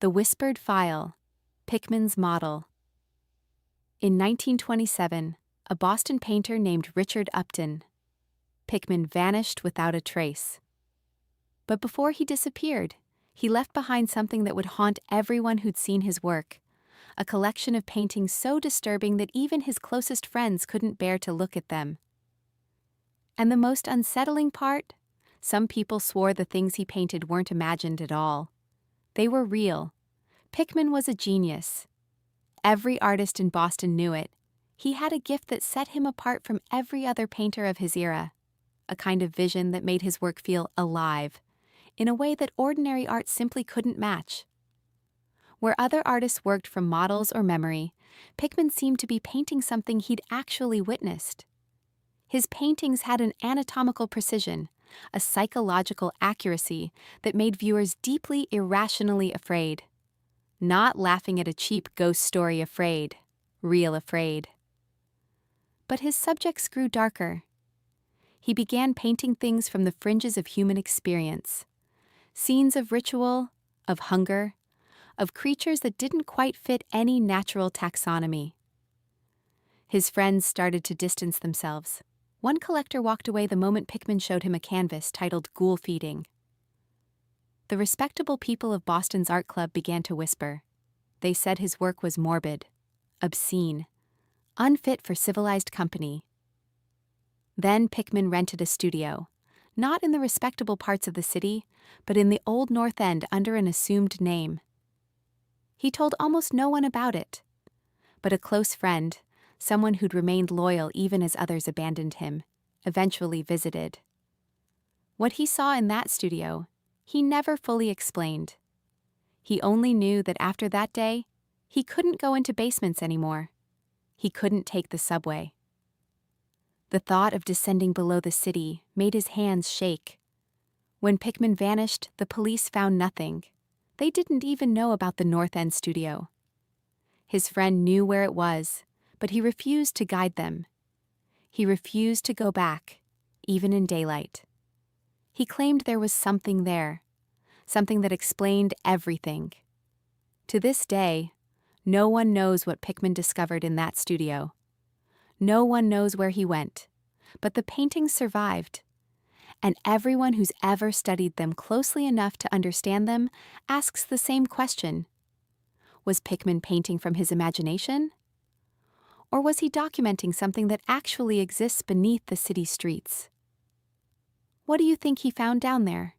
The Whispered File, Pickman's Model. In 1927, a Boston painter named Richard Upton. Pickman vanished without a trace. But before he disappeared, he left behind something that would haunt everyone who'd seen his work, a collection of paintings so disturbing that even his closest friends couldn't bear to look at them. And the most unsettling part? Some people swore the things he painted weren't imagined at all. They were real. Pickman was a genius. Every artist in Boston knew it. He had a gift that set him apart from every other painter of his era, a kind of vision that made his work feel alive, in a way that ordinary art simply couldn't match. Where other artists worked from models or memory, Pickman seemed to be painting something he'd actually witnessed. His paintings had an anatomical precision, a psychological accuracy that made viewers deeply irrationally afraid. Not laughing at a cheap ghost story afraid, real afraid. But his subjects grew darker. He began painting things from the fringes of human experience. Scenes of ritual, of hunger, of creatures that didn't quite fit any natural taxonomy. His friends started to distance themselves. One collector walked away the moment Pickman showed him a canvas titled Ghoul Feeding. The respectable people of Boston's art club began to whisper. They said his work was morbid, obscene, unfit for civilized company. Then Pickman rented a studio, not in the respectable parts of the city, but in the Old North End under an assumed name. He told almost no one about it, but a close friend, someone who'd remained loyal even as others abandoned him, eventually visited. What he saw in that studio, he never fully explained. He only knew that after that day, he couldn't go into basements anymore. He couldn't take the subway. The thought of descending below the city made his hands shake. When Pickman vanished, the police found nothing. They didn't even know about the North End studio. His friend knew where it was, but he refused to guide them. He refused to go back, even in daylight. He claimed there was something there, something that explained everything. To this day, no one knows what Pickman discovered in that studio. No one knows where he went, but the paintings survived. And everyone who's ever studied them closely enough to understand them asks the same question. Was Pickman painting from his imagination? Or was he documenting something that actually exists beneath the city streets? What do you think he found down there?